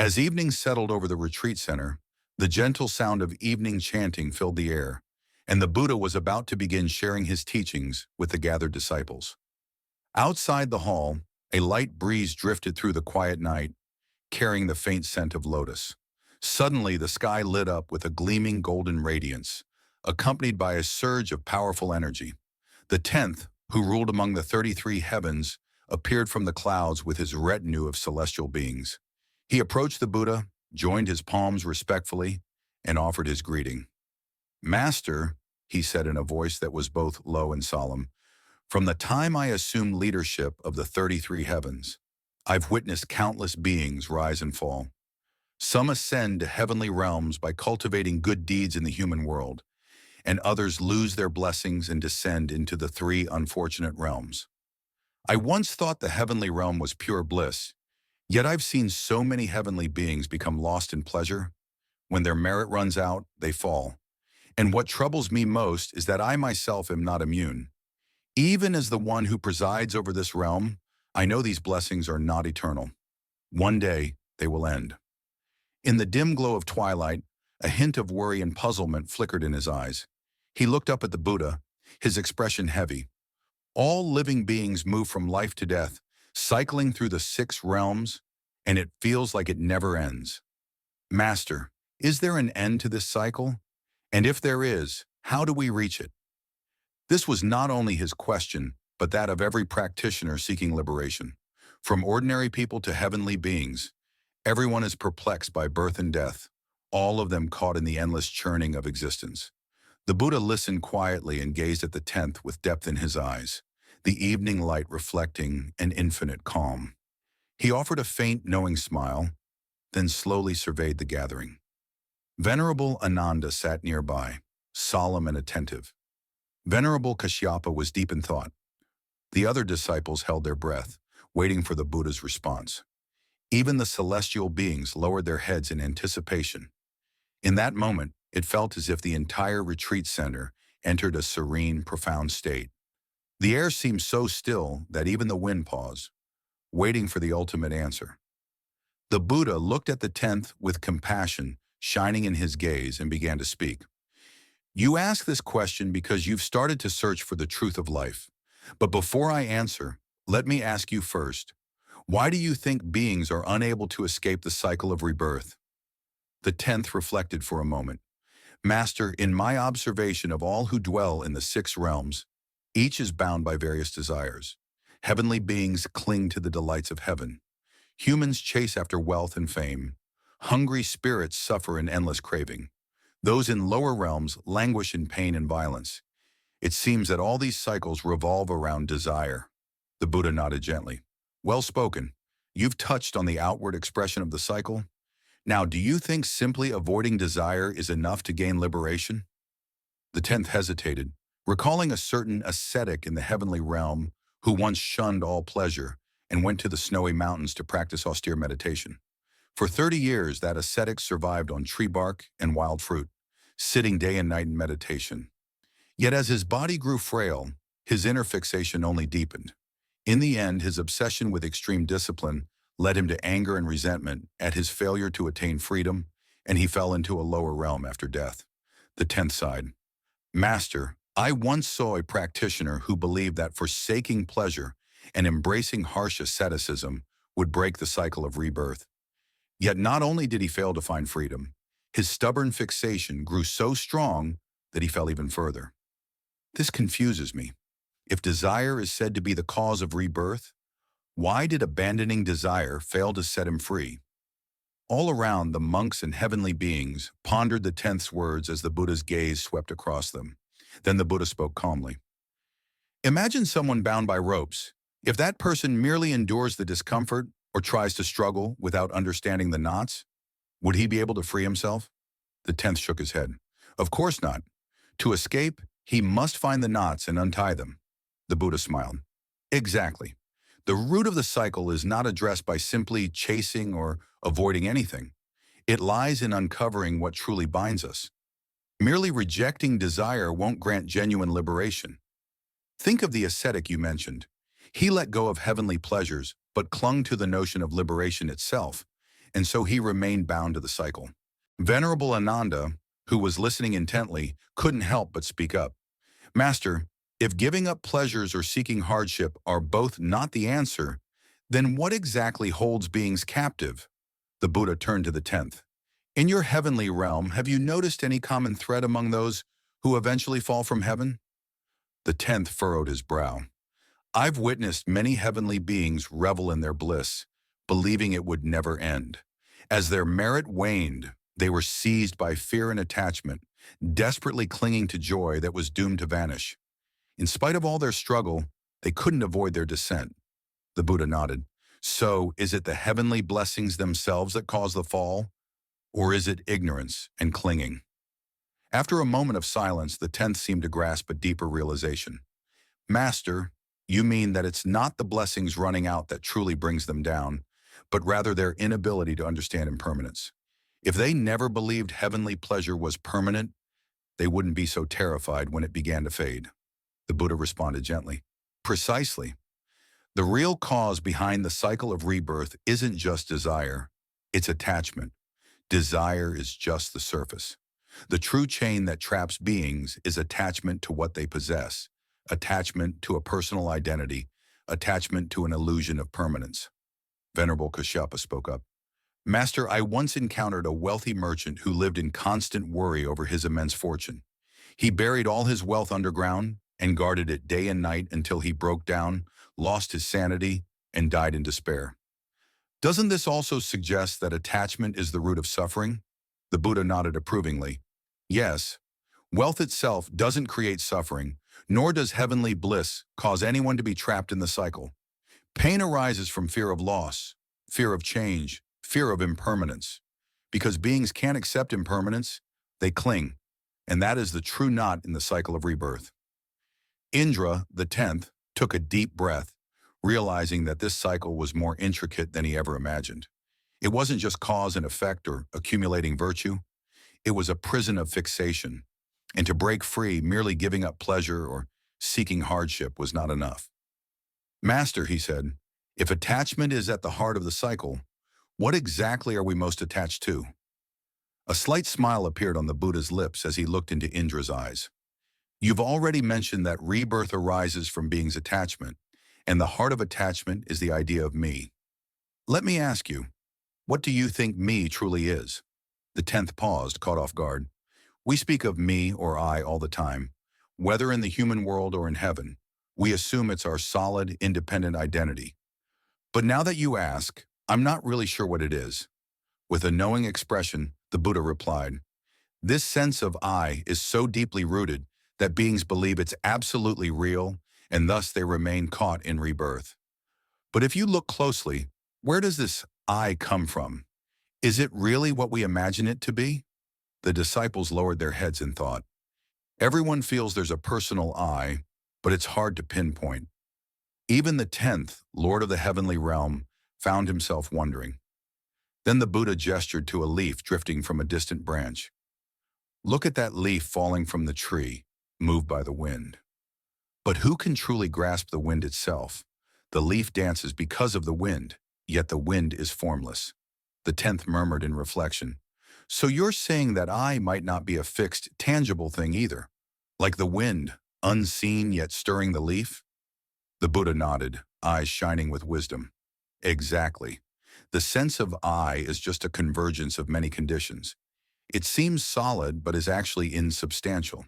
As evening settled over the retreat center, the gentle sound of evening chanting filled the air, and the Buddha was about to begin sharing his teachings with the gathered disciples. Outside the hall, a light breeze drifted through the quiet night, carrying the faint scent of lotus. Suddenly, the sky lit up with a gleaming golden radiance, accompanied by a surge of powerful energy. The 10th, who ruled among the 33 heavens, appeared from the clouds with his retinue of celestial beings. He approached the Buddha, joined his palms respectfully, and offered his greeting. "Master," he said in a voice that was both low and solemn, "from the time I assumed leadership of the 33 heavens, I've witnessed countless beings rise and fall. Some ascend to heavenly realms by cultivating good deeds in the human world, and others lose their blessings and descend into the three unfortunate realms. I once thought the heavenly realm was pure bliss, yet I've seen so many heavenly beings become lost in pleasure. When their merit runs out, they fall. And what troubles me most is that I myself am not immune. Even as the one who presides over this realm, I know these blessings are not eternal. One day, they will end." In the dim glow of twilight, a hint of worry and puzzlement flickered in his eyes. He looked up at the Buddha, his expression heavy. "All living beings move from life to death, cycling through the 6 realms, and it feels like it never ends. Master, is there an end to this cycle? And if there is, how do we reach it?" This was not only his question, but that of every practitioner seeking liberation. From ordinary people to heavenly beings, everyone is perplexed by birth and death, all of them caught in the endless churning of existence. The Buddha listened quietly and gazed at the 10th with depth in his eyes, the evening light reflecting an infinite calm. He offered a faint, knowing smile, then slowly surveyed the gathering. Venerable Ananda sat nearby, solemn and attentive. Venerable Kashyapa was deep in thought. The other disciples held their breath, waiting for the Buddha's response. Even the celestial beings lowered their heads in anticipation. In that moment, it felt as if the entire retreat center entered a serene, profound state. The air seemed so still that even the wind paused, waiting for the ultimate answer. The Buddha looked at the 10th with compassion shining in his gaze and began to speak. "You ask this question because you've started to search for the truth of life. But before I answer, let me ask you first, why do you think beings are unable to escape the cycle of rebirth?" The 10th reflected for a moment. "Master, in my observation of all who dwell in the 6 realms, each is bound by various desires. Heavenly beings cling to the delights of heaven. Humans chase after wealth and fame. Hungry spirits suffer in endless craving. Those in lower realms languish in pain and violence. It seems that all these cycles revolve around desire." The Buddha nodded gently. "Well spoken. You've touched on the outward expression of the cycle. Now, do you think simply avoiding desire is enough to gain liberation?" The 10th hesitated, recalling a certain ascetic in the heavenly realm who once shunned all pleasure and went to the snowy mountains to practice austere meditation. For 30 years, that ascetic survived on tree bark and wild fruit, sitting day and night in meditation. Yet as his body grew frail, his inner fixation only deepened. In the end, his obsession with extreme discipline led him to anger and resentment at his failure to attain freedom, and he fell into a lower realm after death. The 10th sighed. "Master, I once saw a practitioner who believed that forsaking pleasure and embracing harsh asceticism would break the cycle of rebirth. Yet not only did he fail to find freedom, his stubborn fixation grew so strong that he fell even further. This confuses me. If desire is said to be the cause of rebirth, why did abandoning desire fail to set him free?" All around, the monks and heavenly beings pondered the 10th's words as the Buddha's gaze swept across them. Then the Buddha spoke calmly. "Imagine someone bound by ropes. If that person merely endures the discomfort or tries to struggle without understanding the knots, would he be able to free himself?" The 10th shook his head. "Of course not. To escape, he must find the knots and untie them." The Buddha smiled. "Exactly. The root of the cycle is not addressed by simply chasing or avoiding anything. It lies in uncovering what truly binds us. Merely rejecting desire won't grant genuine liberation. Think of the ascetic you mentioned. He let go of heavenly pleasures, but clung to the notion of liberation itself. and so he remained bound to the cycle. Venerable Ananda, who was listening intently, couldn't help but speak up. Master, if giving up pleasures or seeking hardship are both not the answer, then what exactly holds beings captive? The Buddha turned to the 10th. In your heavenly realm, have you noticed any common thread among those who eventually fall from heaven? The 10th furrowed his brow. I've witnessed many heavenly beings revel in their bliss, believing it would never end. As their merit waned, they were seized by fear and attachment, desperately clinging to joy that was doomed to vanish. In spite of all their struggle, they couldn't avoid their descent. The Buddha nodded. So, is it the heavenly blessings themselves that cause the fall? Or is it ignorance and clinging? After a moment of silence, the 10th seemed to grasp a deeper realization. Master, you mean that it's not the blessings running out that truly brings them down, but rather their inability to understand impermanence. If they never believed heavenly pleasure was permanent, they wouldn't be so terrified when it began to fade. The Buddha responded gently. Precisely. The real cause behind the cycle of rebirth isn't just desire, it's attachment. Desire is just the surface. The true chain that traps beings is attachment to what they possess, attachment to a personal identity, attachment to an illusion of permanence. Venerable Kashyapa spoke up. Master, I once encountered a wealthy merchant who lived in constant worry over his immense fortune. He buried all his wealth underground and guarded it day and night until he broke down, lost his sanity, and died in despair. Doesn't this also suggest that attachment is the root of suffering? The Buddha nodded approvingly. Yes, wealth itself doesn't create suffering, nor does heavenly bliss cause anyone to be trapped in the cycle. Pain arises from fear of loss, fear of change, fear of impermanence. Because beings can't accept impermanence, they cling, and that is the true knot in the cycle of rebirth. Indra, the 10th, took a deep breath, realizing that this cycle was more intricate than he ever imagined. It wasn't just cause and effect or accumulating virtue. It was a prison of fixation, and to break free, merely giving up pleasure or seeking hardship was not enough. Master, he said, if attachment is at the heart of the cycle, what exactly are we most attached to? A slight smile appeared on the Buddha's lips as he looked into Indra's eyes. You've already mentioned that rebirth arises from being's attachment, and the heart of attachment is the idea of me. Let me ask you, what do you think me truly is? The 10th paused, caught off guard. We speak of me or I all the time. Whether in the human world or in heaven, we assume it's our solid, independent identity. But now that you ask, I'm not really sure what it is. With a knowing expression, the Buddha replied, this sense of I is so deeply rooted that beings believe it's absolutely real, and thus they remain caught in rebirth. But if you look closely, where does this I come from? Is it really what we imagine it to be? The disciples lowered their heads in thought. Everyone feels there's a personal I, but it's hard to pinpoint. Even the 10th, Lord of the heavenly realm, found himself wondering. Then the Buddha gestured to a leaf drifting from a distant branch. Look at that leaf falling from the tree, moved by the wind. But who can truly grasp the wind itself? The leaf dances because of the wind, yet the wind is formless. The 10th murmured in reflection. So you're saying that I might not be a fixed, tangible thing either, like the wind, unseen yet stirring the leaf? The Buddha nodded, eyes shining with wisdom. Exactly. The sense of I is just a convergence of many conditions. It seems solid, but is actually insubstantial.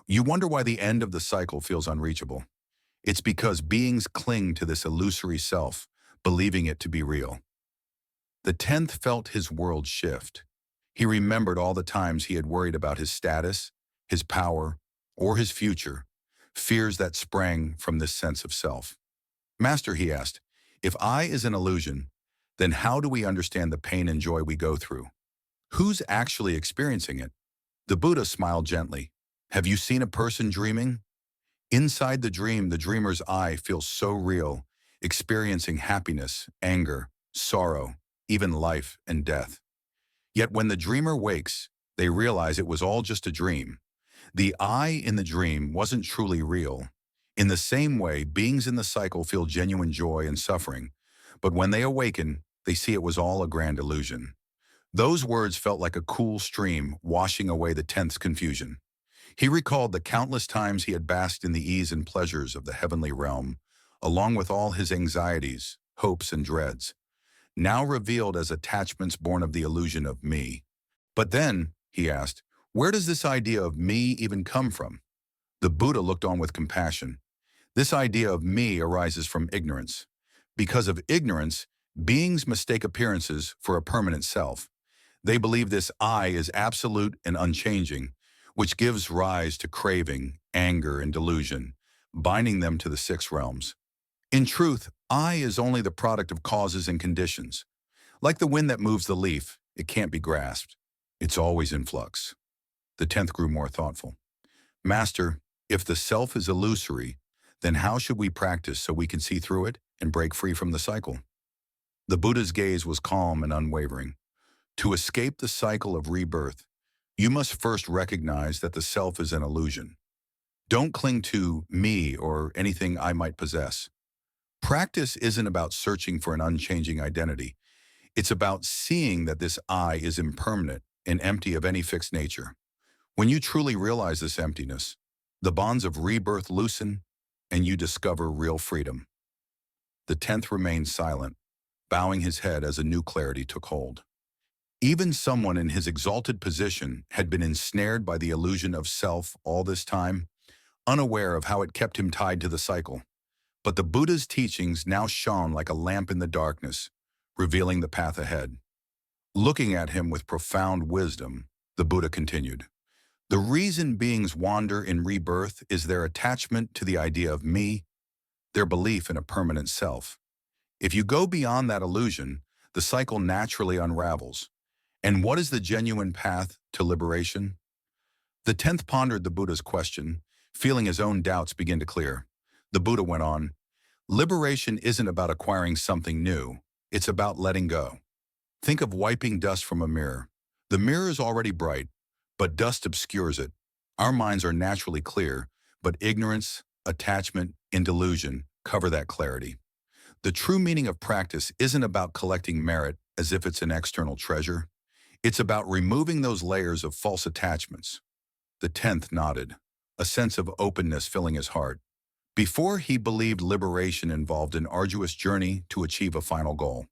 You wonder why the end of the cycle feels unreachable. It's because beings cling to this illusory self, believing it to be real. The 10th felt his world shift. He remembered all the times he had worried about his status, his power, or his future, fears that sprang from this sense of self. Master, he asked, if I is an illusion, then how do we understand the pain and joy we go through? Who's actually experiencing it? The Buddha smiled gently. Have you seen a person dreaming? Inside the dream, the dreamer's I feels so real, experiencing happiness, anger, sorrow, even life and death. Yet when the dreamer wakes, they realize it was all just a dream. The I in the dream wasn't truly real. In the same way, beings in the cycle feel genuine joy and suffering, but when they awaken, They see it was all a grand illusion. Those words felt like a cool stream washing away the tenth's confusion. He recalled the countless times he had basked in the ease and pleasures of the heavenly realm, along with all his anxieties, hopes, and dreads, now revealed as attachments born of the illusion of me. But then, he asked, where does this idea of me even come from? The Buddha looked on with compassion. This idea of me arises from ignorance. Because of ignorance, beings mistake appearances for a permanent self. They believe this I is absolute and unchanging, which gives rise to craving, anger, and delusion, binding them to the six realms. In truth, I is only the product of causes and conditions. Like the wind that moves the leaf, it can't be grasped. It's always in flux. The tenth grew more thoughtful. Master, if the self is illusory, then how should we practice so we can see through it and break free from the cycle? The Buddha's gaze was calm and unwavering. To escape the cycle of rebirth, you must first recognize that the self is an illusion. Don't cling to me or anything I might possess. Practice isn't about searching for an unchanging identity. It's about seeing that this I is impermanent and empty of any fixed nature. When you truly realize this emptiness, the bonds of rebirth loosen and you discover real freedom. The tenth remained silent, bowing his head as a new clarity took hold. Even someone in his exalted position had been ensnared by the illusion of self all this time, unaware of how it kept him tied to the cycle. But the Buddha's teachings now shone like a lamp in the darkness, revealing the path ahead. Looking at him with profound wisdom, the Buddha continued, the reason beings wander in rebirth is their attachment to the idea of me, their belief in a permanent self. If you go beyond that illusion, the cycle naturally unravels. And what is the genuine path to liberation? The tenth pondered the Buddha's question, feeling his own doubts begin to clear. The Buddha went on, liberation isn't about acquiring something new, it's about letting go. Think of wiping dust from a mirror. The mirror is already bright, but dust obscures it. Our minds are naturally clear, but ignorance, attachment, and delusion cover that clarity. The true meaning of practice isn't about collecting merit as if it's an external treasure. It's about removing those layers of false attachments. The tenth nodded, a sense of openness filling his heart. Before, he believed liberation involved an arduous journey to achieve a final goal.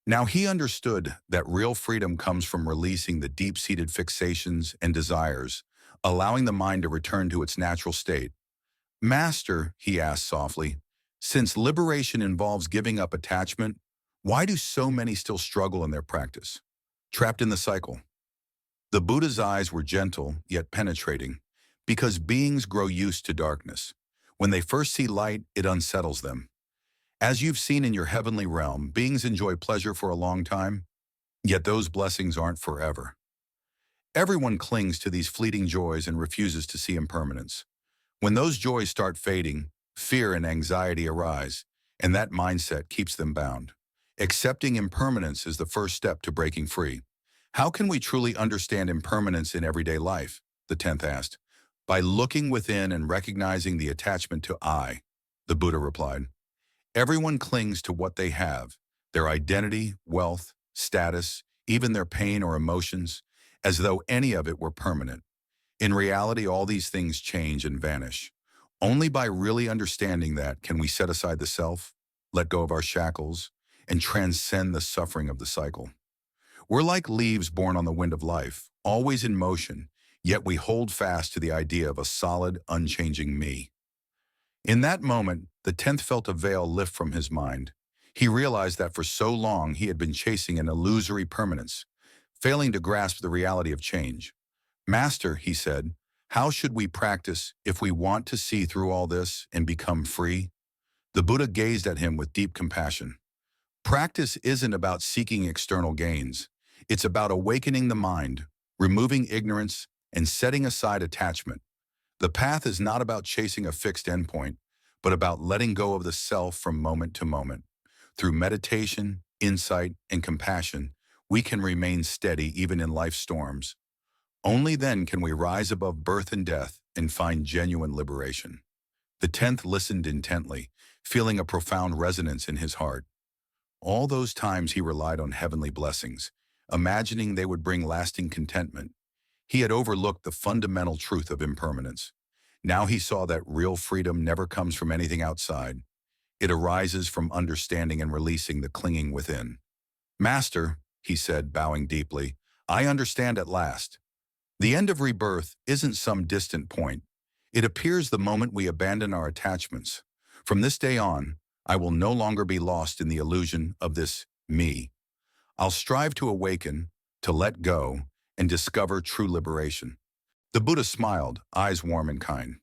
Now he understood that real freedom comes from releasing the deep-seated fixations and desires, allowing the mind to return to its natural state. Master, he asked softly, since liberation involves giving up attachment, why do so many still struggle in their practice? Trapped in the cycle. The Buddha's eyes were gentle, yet penetrating, because beings grow used to darkness. When they first see light, it unsettles them. As you've seen in your heavenly realm, beings enjoy pleasure for a long time, yet those blessings aren't forever. Everyone clings to these fleeting joys and refuses to see impermanence. When those joys start fading, fear and anxiety arise, and that mindset keeps them bound. Accepting impermanence is the first step to breaking free. How can we truly understand impermanence in everyday life? The tenth asked. By looking within and recognizing the attachment to I, the Buddha replied. Everyone clings to what they have, their identity, wealth, status, even their pain or emotions, as though any of it were permanent. In reality, all these things change and vanish. Only by really understanding that can we set aside the self, let go of our shackles, and transcend the suffering of the cycle. We're like leaves borne on the wind of life, always in motion, yet we hold fast to the idea of a solid, unchanging me. In that moment, the tenth felt a veil lift from his mind. He realized that for so long he had been chasing an illusory permanence, failing to grasp the reality of change. Master, he said, how should we practice if we want to see through all this and become free? The Buddha gazed at him with deep compassion. Practice isn't about seeking external gains. It's about awakening the mind, removing ignorance, and setting aside attachment. The path is not about chasing a fixed endpoint, but about letting go of the self from moment to moment. Through meditation, insight, and compassion, we can remain steady even in life's storms. Only then can we rise above birth and death and find genuine liberation. The tenth listened intently, feeling a profound resonance in his heart. All those times he relied on heavenly blessings, imagining they would bring lasting contentment. He had overlooked the fundamental truth of impermanence. Now he saw that real freedom never comes from anything outside. It arises from understanding and releasing the clinging within. Master, he said, bowing deeply, I understand at last. The end of rebirth isn't some distant point. It appears the moment we abandon our attachments. From this day on, I will no longer be lost in the illusion of this me. I'll strive to awaken, to let go, and discover true liberation. The Buddha smiled, eyes warm and kind.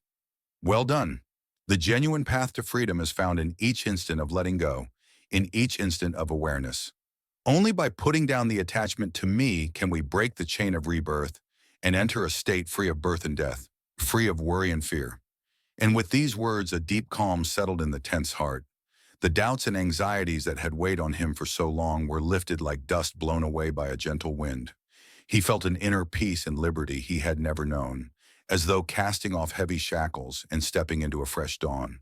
Well done. The genuine path to freedom is found in each instant of letting go, in each instant of awareness. Only by putting down the attachment to me can we break the chain of rebirth and enter a state free of birth and death, free of worry and fear. And with these words, a deep calm settled in the tense heart. The doubts and anxieties that had weighed on him for so long were lifted like dust blown away by a gentle wind. He felt an inner peace and liberty he had never known, as though casting off heavy shackles and stepping into a fresh dawn.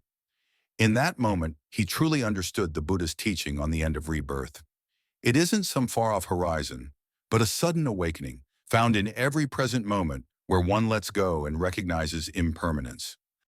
In that moment, he truly understood the Buddha's teaching on the end of rebirth. It isn't some far-off horizon, but a sudden awakening, found in every present moment where one lets go and recognizes impermanence.